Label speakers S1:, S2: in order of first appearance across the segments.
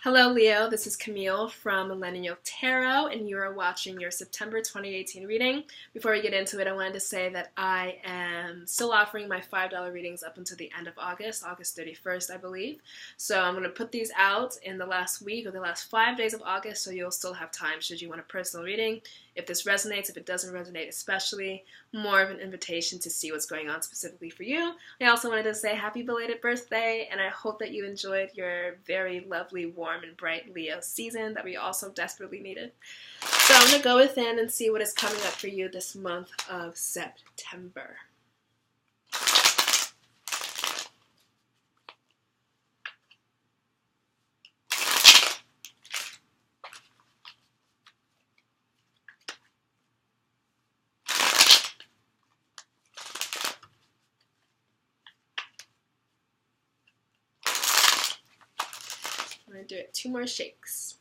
S1: Hello, Leo. This is Camille from Millennial Tarot, and you are watching your September 2018 reading. Before we get into it, I wanted to say that I am still offering my $5 readings up until the end of August, August 31st, I believe. So I'm going to put these out in the last week or the last 5 days of August, so you'll still have time should you want a personal reading. If this resonates, if it doesn't resonate especially, more of an invitation to see what's going on specifically for you. I also wanted to say happy belated birthday, and I hope that you enjoyed your very lovely, warm, and bright Leo season that we also desperately needed. So I'm going to go within and see what is coming up for you this month of September. I'm going to do it 2 more shakes.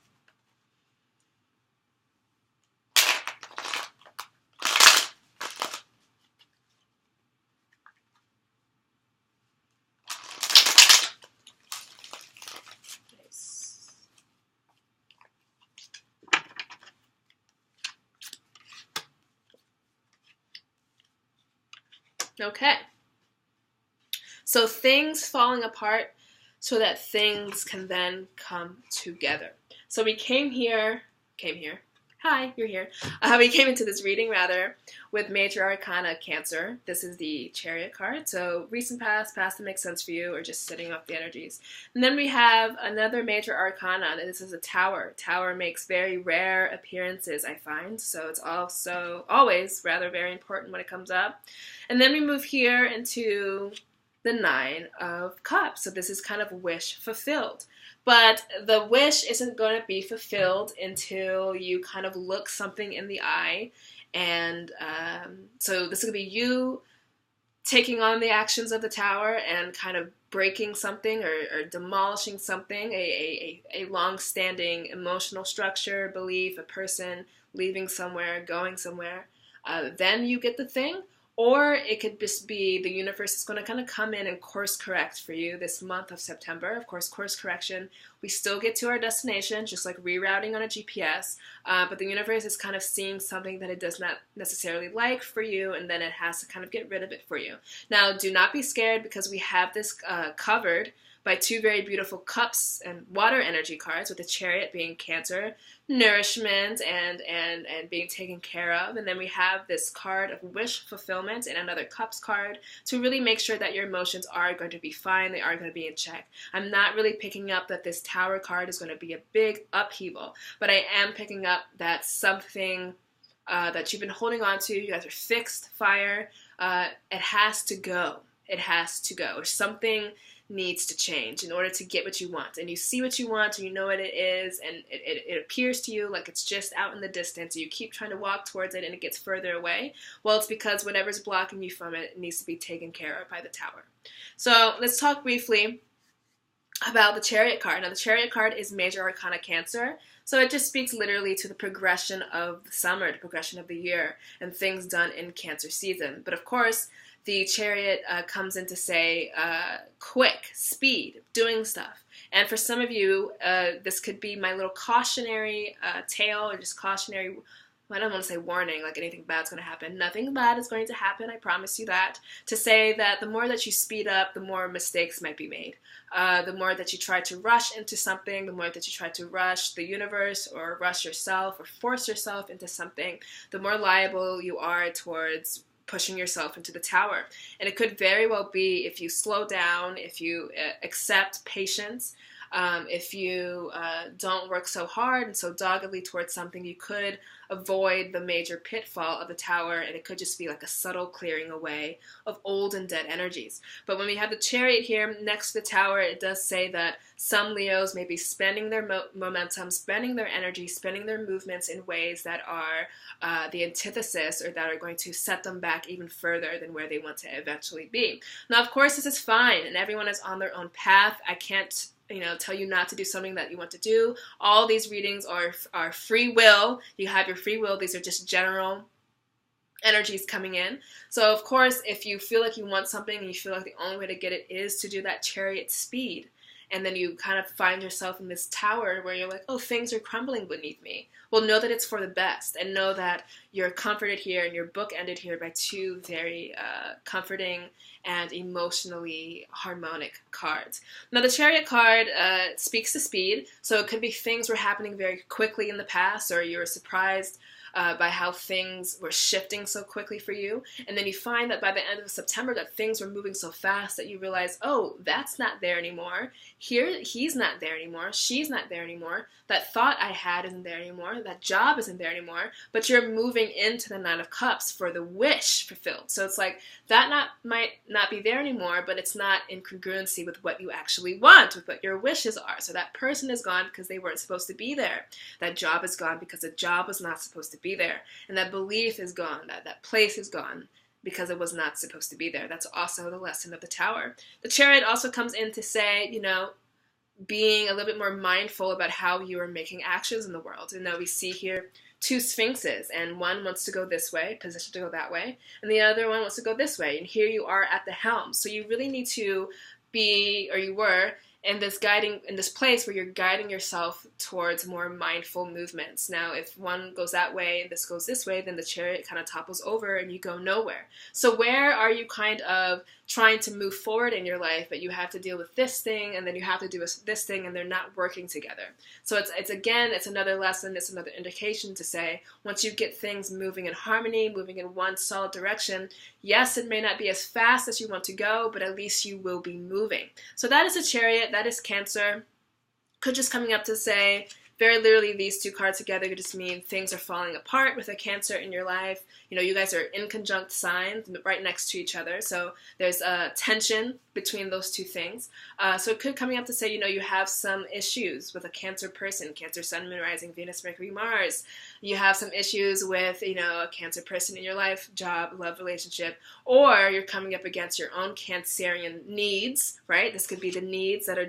S1: Nice. Okay. So things falling apart so that things can then come together. So we came here, hi, you're here. We came into this reading, with Major Arcana Cancer. This is the Chariot card, so recent past that makes sense for you, or just setting up the energies. And then we have another Major Arcana, and this is a Tower. Tower makes very rare appearances, I find, so it's also always very important when it comes up. And then we move here into the 9 of Cups. So this is kind of wish fulfilled. But the wish isn't going to be fulfilled until you kind of look something in the eye. And so this is going to be you taking on the actions of the Tower and kind of breaking something or demolishing something, a long-standing emotional structure, belief, a person leaving somewhere, going somewhere. Then you get the thing. Or it could just be the universe is going to kind of come in and course correct for you this month of September. Of course, course correction, we still get to our destination, just like rerouting on a GPS, but the universe is kind of seeing something that it does not necessarily like for you, and then it has to kind of get rid of it for you. Now, do not be scared, because we have this covered by 2 very beautiful cups and water energy cards, with the Chariot being Cancer, nourishment, and being taken care of. And then we have this card of wish fulfillment and another cups card to really make sure that your emotions are going to be fine, they are going to be in check. I'm not really picking up that this Tower card is going to be a big upheaval, but I am picking up that something that you've been holding on to, you guys are fixed fire, it has to go. It has to go. Or something needs to change in order to get what you want. And you see what you want, and you know what it is, and it appears to you like it's just out in the distance, and you keep trying to walk towards it, and it gets further away. Well, it's because whatever's blocking you from it needs to be taken care of by the Tower. So let's talk briefly about the Chariot card. Now, the Chariot card is Major Arcana Cancer, so it just speaks literally to the progression of the summer, the progression of the year, and things done in Cancer season. But of course, the Chariot comes in to say quick, speed, doing stuff. And for some of you, this could be my little cautionary tale, or just cautionary, I don't want to say warning, like anything bad's going to happen. Nothing bad is going to happen, I promise you that. To say that the more that you speed up, the more mistakes might be made. The more that you try to rush into something, the more that you try to rush the universe, or rush yourself, or force yourself into something, the more liable you are towards pushing yourself into the Tower. And it could very well be, if you slow down, if you accept patience, if you don't work so hard and so doggedly towards something, you could avoid the major pitfall of the Tower, and it could just be like a subtle clearing away of old and dead energies. But when we have the Chariot here next to the Tower, it does say that some Leos may be spending their momentum, spending their energy, spending their movements in ways that are the antithesis, or that are going to set them back even further than where they want to eventually be. Now, of course, this is fine, and everyone is on their own path. I can't tell you not to do something that you want to do. All these readings are free will. You have your free will. These are just general energies coming in. So of course, if you feel like you want something and you feel like the only way to get it is to do that Chariot speed, and then you kind of find yourself in this tower where you're like, oh, things are crumbling beneath me. Well, know that it's for the best, and know that you're comforted here, and your book ended here by two very comforting and emotionally harmonic cards. Now, the Chariot card speaks to speed, so it could be things were happening very quickly in the past, or you were surprised by how things were shifting so quickly for you. And then you find that by the end of September that things were moving so fast that you realize, oh, that's not there anymore. Here, he's not there anymore. She's not there anymore. That thought I had isn't there anymore. That job isn't there anymore. But you're moving into the Nine of Cups for the wish fulfilled. So it's like that might not be there anymore, but it's not in congruency with what you actually want, with what your wishes are. So that person is gone because they weren't supposed to be there. That job is gone because the job was not supposed to be there. And that belief is gone. That place is gone because it was not supposed to be there. That's also the lesson of the Tower. The Chariot also comes in to say, being a little bit more mindful about how you are making actions in the world. And now we see here two sphinxes, and one wants to go this way, positioned to go that way, and the other one wants to go this way. And here you are at the helm. So you really need to be, or you were, in this place where you're guiding yourself towards more mindful movements. Now, if one goes that way and this goes this way, then the Chariot kind of topples over and you go nowhere. So where are you kind of trying to move forward in your life, but you have to deal with this thing, and then you have to do this thing, and they're not working together? So it's another lesson, it's another indication to say, once you get things moving in harmony, moving in one solid direction, yes, it may not be as fast as you want to go, but at least you will be moving. So that is a Chariot, that is Cancer. Could just coming up to say, very literally, these two cards together could just mean things are falling apart with a Cancer in your life. You guys are in conjunct signs right next to each other. So there's a tension between those two things. So it could coming up to say, you have some issues with a Cancer person, Cancer, Sun, Moon, Rising, Venus, Mercury, Mars. You have some issues with, a Cancer person in your life, job, love, relationship, or you're coming up against your own Cancerian needs, right? This could be the needs that are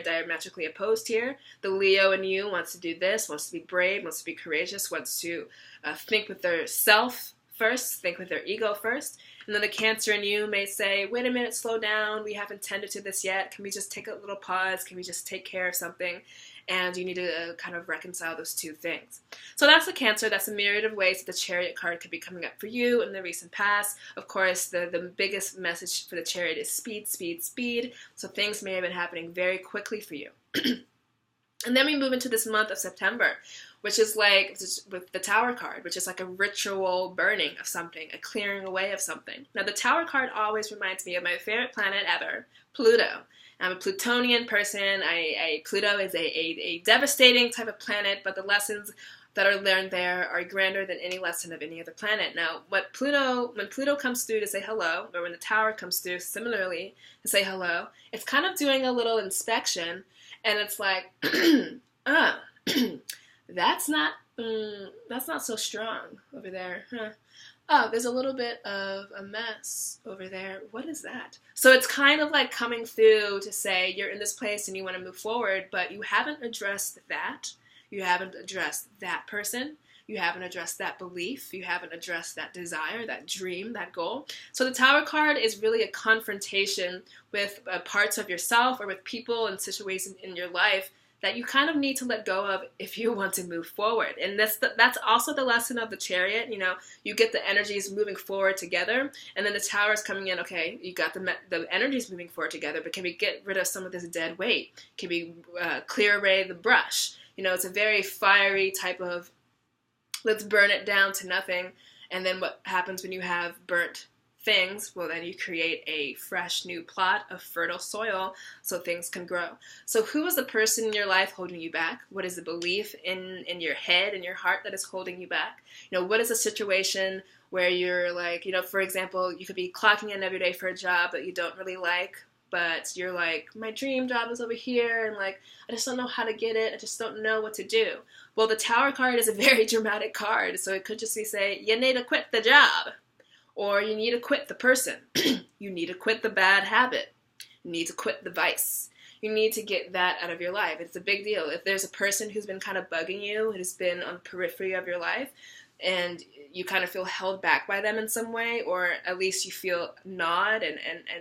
S1: diametrically opposed here. The Leo in you wants to do this, wants to be brave, wants to be courageous, wants to think with their self first, think with their ego first. And then the Cancer in you may say, wait a minute, slow down, we haven't tended to this yet. Can we just take a little pause? Can we just take care of something? And you need to kind of reconcile those two things. So that's the Cancer. That's a myriad of ways that the Chariot card could be coming up for you in the recent past. Of course, the biggest message for the Chariot is speed, speed, speed. So things may have been happening very quickly for you. And then we move into this month of September, which is like, with the Tower card, which is like a ritual burning of something, a clearing away of something. Now, the Tower card always reminds me of my favorite planet ever, Pluto. I'm a Plutonian person. Pluto is a devastating type of planet, but the lessons that are learned there are grander than any lesson of any other planet. Now, when Pluto comes through to say hello, or when the Tower comes through similarly to say hello, it's kind of doing a little inspection, and it's like, that's not so strong over there, huh? Oh, there's a little bit of a mess over there. What is that? So it's kind of like coming through to say you're in this place and you want to move forward, but you haven't addressed that. You haven't addressed that person. You haven't addressed that belief. You haven't addressed that desire, that dream, that goal. So the Tower card is really a confrontation with parts of yourself or with people and situations in your life that you kind of need to let go of if you want to move forward. And that's also the lesson of the Chariot. You get the energies moving forward together, and then the Tower is coming in. Okay, you got the energies moving forward together, but can we get rid of some of this dead weight? Can we clear away the brush? It's a very fiery type of, let's burn it down to nothing. And then what happens when you have burnt things? Well, then you create a fresh new plot of fertile soil so things can grow. So who is the person in your life holding you back? What is the belief in your head and your heart that is holding you back? What is a situation where you're like, for example, you could be clocking in every day for a job that you don't really like, but you're like, my dream job is over here, and like, I just don't know how to get it. I just don't know what to do. Well, the Tower card is a very dramatic card, so it could just be say, you need to quit the job. Or you need to quit the person. You need to quit the bad habit. You need to quit the vice. You need to get that out of your life. It's a big deal. If there's a person who's been kind of bugging you, who's been on the periphery of your life, and you kind of feel held back by them in some way, or at least you feel gnawed, and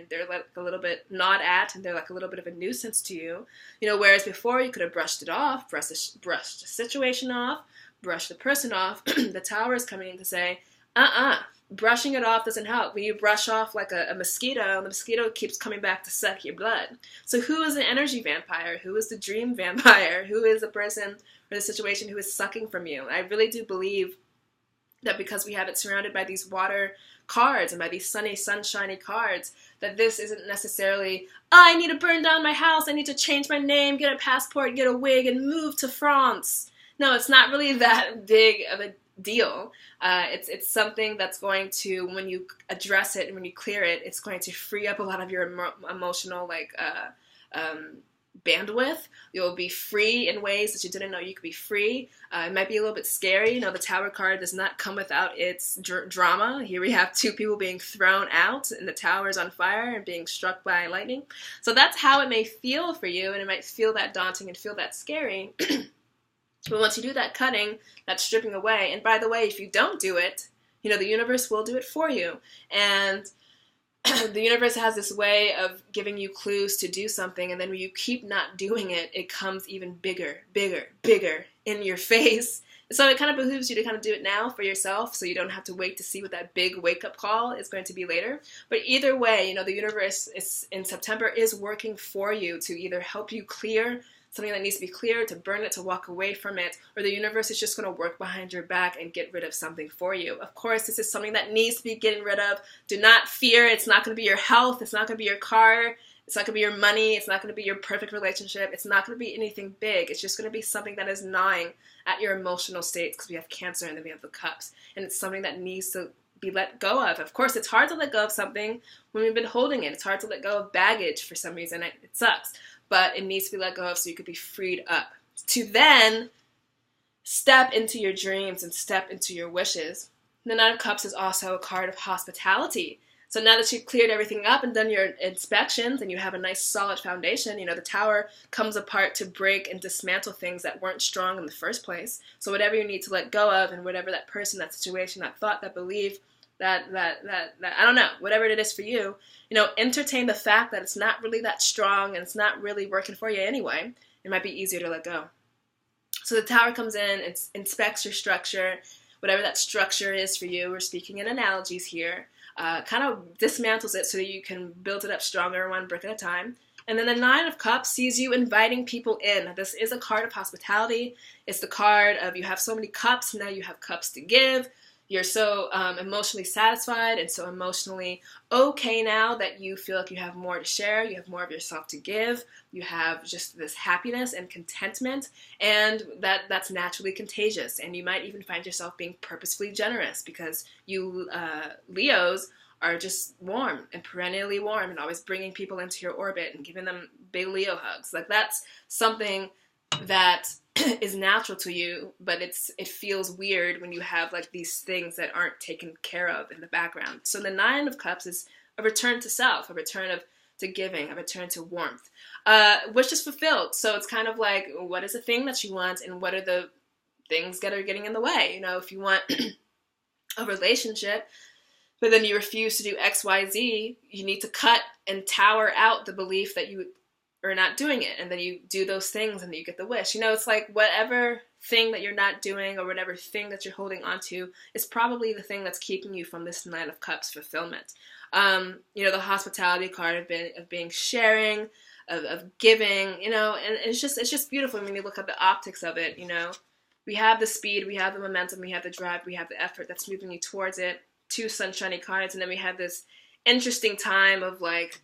S1: they're like a little bit gnawed at, and they're like a little bit of a nuisance to you. Whereas before you could have brushed it off, brushed the situation off, brushed the person off. The Tower is coming in to say, brushing it off doesn't help. When you brush off like a mosquito, the mosquito keeps coming back to suck your blood. So who is an energy vampire? Who is the dream vampire? Who is the person or the situation who is sucking from you? I really do believe that because we have it surrounded by these water cards and by these sunny, sunshiny cards, that this isn't necessarily, I need to burn down my house, I need to change my name, get a passport, get a wig, and move to France. No, it's not really that big of a deal. It's something that's going to, when you address it and when you clear it, it's going to free up a lot of your emotional bandwidth. You'll be free in ways that you didn't know you could be free. It might be a little bit scary. The Tower card does not come without its drama. Here we have two people being thrown out and the tower is on fire and being struck by lightning. So that's how it may feel for you, and it might feel that daunting and feel that scary. But once you do that cutting, that stripping away, and by the way, if you don't do it, the universe will do it for you. And the universe has this way of giving you clues to do something, and then when you keep not doing it, it comes even bigger, bigger, bigger in your face. So it kind of behooves you to kind of do it now for yourself, so you don't have to wait to see what that big wake-up call is going to be later. But either way, the universe is in September is working for you to either help you clear something that needs to be cleared, to burn it, to walk away from it, or the universe is just going to work behind your back and get rid of something for you. Of course, this is something that needs to be getting rid of. Do not fear. It's not going to be your health. It's not going to be your car. It's not going to be your money. It's not going to be your perfect relationship. It's not going to be anything big. It's just going to be something that is gnawing at your emotional states, because we have Cancer and then we have the Cups. And it's something that needs to be let go of. Of course, it's hard to let go of something when we've been holding it. It's hard to let go of baggage for some reason. It sucks. But it needs to be let go of so you could be freed up to then step into your dreams and step into your wishes. The Nine of Cups is also a card of hospitality. So now that you've cleared everything up and done your inspections and you have a nice solid foundation, the Tower comes apart to break and dismantle things that weren't strong in the first place. So whatever you need to let go of, and whatever that person, that situation, that thought, that belief, that I don't know, whatever it is for you, entertain the fact that it's not really that strong and it's not really working for you anyway. It might be easier to let go. So the Tower comes in, it inspects your structure, whatever that structure is for you. We're speaking in analogies here. Kind of dismantles it so that you can build it up stronger, one brick at a time. And then the Nine of Cups sees you inviting people in. This is a card of hospitality. It's the card of you have so many cups, now you have cups to give. You're so emotionally satisfied and so emotionally okay now that you feel like you have more to share, you have more of yourself to give, you have just this happiness and contentment, and that's naturally contagious. And you might even find yourself being purposefully generous, because you Leos are just warm and perennially warm and always bringing people into your orbit and giving them big Leo hugs. Like, that's something that is natural to you, but it feels weird when you have like these things that aren't taken care of in the background. So the Nine of Cups is a return to self, a return to giving, a return to warmth, which is fulfilled. So it's kind of like, what is the thing that you want, and what are the things that are getting in the way? If you want a relationship, but then you refuse to do X, Y, Z, you need to cut and tower out the belief that you or not doing it, and then you do those things and then you get the wish. It's like whatever thing that you're not doing or whatever thing that you're holding on to is probably the thing that's keeping you from this Nine of Cups fulfillment. The hospitality card of being sharing, of giving, and it's just beautiful when you look at the optics of it. We have the speed, we have the momentum, we have the drive, we have the effort that's moving you towards it. Two sunshiny cards, and then we have this interesting time of like,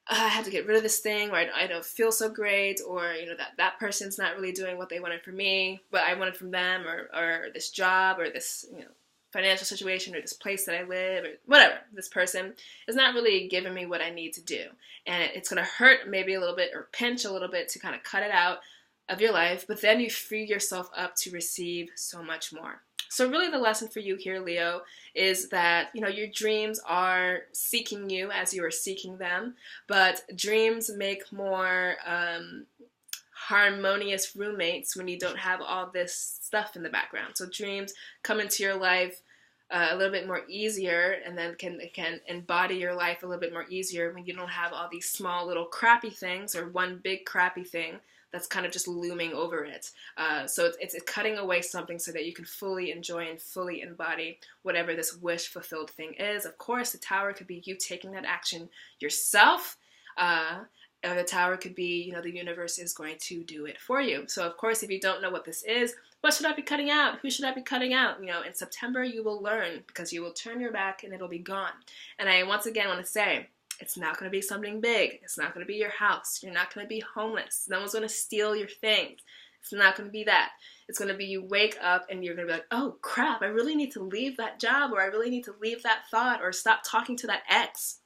S1: I had to get rid of this thing, or I don't feel so great, or that person's not really doing what they wanted from me, but I wanted from them, or this job, or this financial situation, or this place that I live, or whatever. This person is not really giving me what I need to do, and it's gonna hurt maybe a little bit, or pinch a little bit to kind of cut it out of your life. But then you free yourself up to receive so much more. So really the lesson for you here, Leo, is that, your dreams are seeking you as you are seeking them, but dreams make more harmonious roommates when you don't have all this stuff in the background. So dreams come into your life a little bit more easier, and then can embody your life a little bit more easier when you don't have all these small little crappy things or one big crappy thing that's kind of just looming over it. So it's cutting away something so that you can fully enjoy and fully embody whatever this wish fulfilled thing is. Of course, the tower could be you taking that action yourself. Or the tower could be, you know, the universe is going to do it for you. So of course, if you don't know what this is, what should I be cutting out? Who should I be cutting out? You know, in September you will learn, because you will turn your back and it'll be gone. And I once again want to say, it's not going to be something big. It's not going to be your house. You're not going to be homeless. No one's going to steal your things. It's not going to be that. It's going to be you wake up and you're going to be like, oh crap, I really need to leave that job, or I really need to leave that thought, or stop talking to that ex,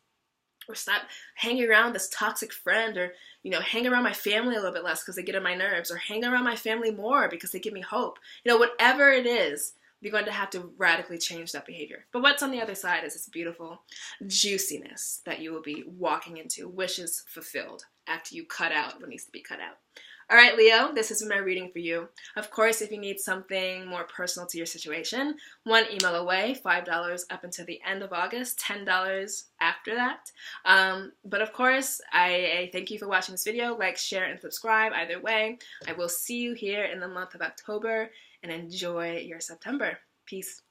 S1: or stop hanging around this toxic friend, or, you know, hang around my family a little bit less because they get on my nerves, or hang around my family more because they give me hope. You know, whatever it is, you're going to have to radically change that behavior. But what's on the other side is this beautiful juiciness that you will be walking into, wishes fulfilled, after you cut out what needs to be cut out. All right, Leo, this has been my reading for you. Of course, if you need something more personal to your situation, one email away, $5 up until the end of August, $10 after that. But of course, I thank you for watching this video. Like, share, and subscribe. Either way, I will see you here in the month of October, and enjoy your September. Peace.